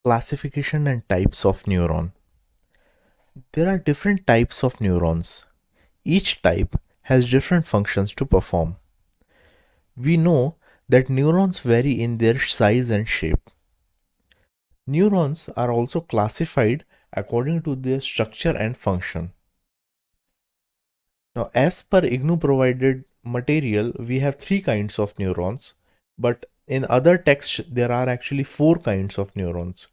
Classification and types of neuron. There are different types of neurons. Each type has different functions to perform. We know that neurons vary in their size and shape. Neurons are also classified according to their structure and function. Now, as per IGNOU provided material, we have three kinds of neurons, but in other texts, there are actually four kinds of neurons: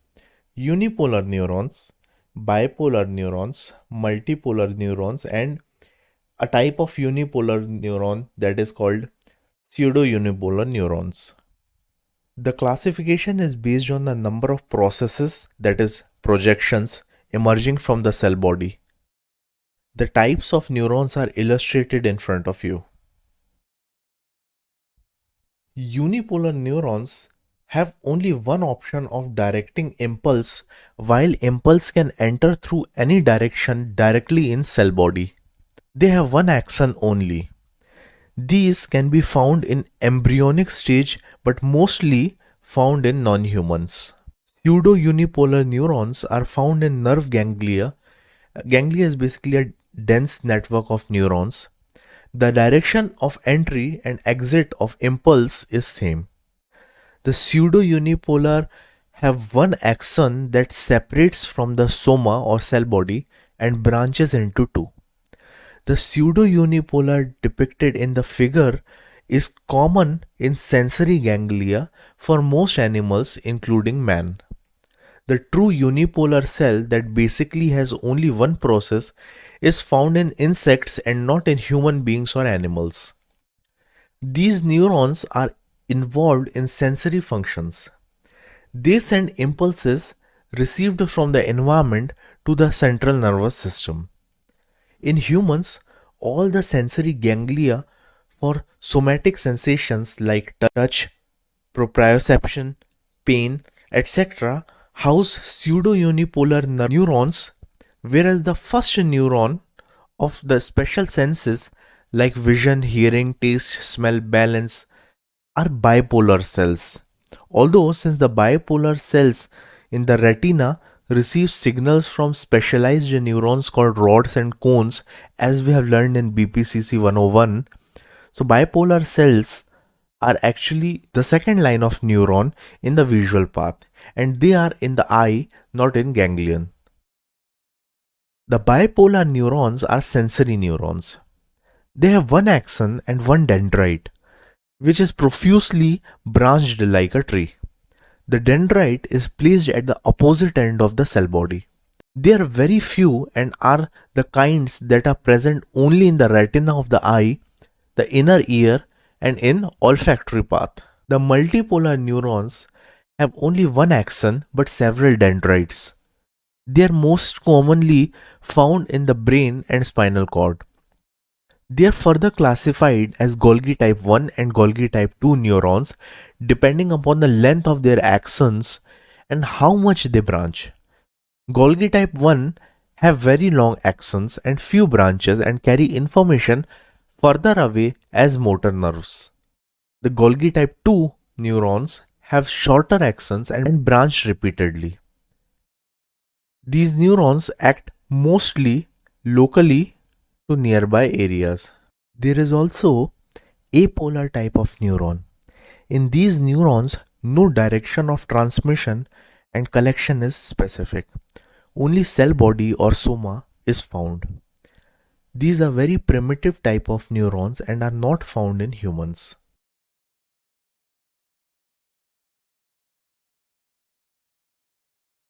unipolar neurons, bipolar neurons, multipolar neurons, and a type of unipolar neuron that is called pseudo-unipolar neurons. The classification is based on the number of processes, that is, projections, emerging from the cell body. The types of neurons are illustrated in front of you. Unipolar neurons have only one option of directing impulse, while impulse can enter through any direction directly in cell body. They have one axon only. These can be found in embryonic stage but mostly found in non-humans. Pseudo-unipolar neurons are found in nerve ganglia. Ganglia is basically a dense network of neurons. The direction of entry and exit of impulse is same. The pseudo-unipolar have one axon that separates from the soma or cell body and branches into two. The pseudo-unipolar depicted in the figure is common in sensory ganglia for most animals including man. The true unipolar cell that basically has only one process is found in insects and not in human beings or animals. These neurons are involved in sensory functions. They send impulses received from the environment to the central nervous system. In humans, all the sensory ganglia for somatic sensations like touch, proprioception, pain, etc. house pseudo-unipolar neurons, whereas the first neuron of the special senses like vision, hearing, taste, smell, balance are bipolar cells. Although since the bipolar cells in the retina receive signals from specialized neurons called rods and cones, as we have learned in BPCC 101, so bipolar cells are actually the second line of neuron in the visual path, and they are in the eye, not in ganglion. The bipolar neurons are sensory neurons. They have one axon and one dendrite, which is profusely branched like a tree. The dendrite is placed at the opposite end of the cell body. They are very few and are the kinds that are present only in the retina of the eye, the inner ear, and in olfactory path. The multipolar neurons have only one axon but several dendrites. They are most commonly found in the brain and spinal cord. They are further classified as Golgi type 1 and Golgi type 2 neurons depending upon the length of their axons and how much they branch. Golgi type 1 have very long axons and few branches and carry information further away as motor nerves. The Golgi type 2 neurons have shorter axons and branch repeatedly. These neurons act mostly locally to nearby areas. There is also apolar type of neuron. In these neurons, no direction of transmission and collection is specific. Only cell body or soma is found. These are very primitive type of neurons and are not found in humans.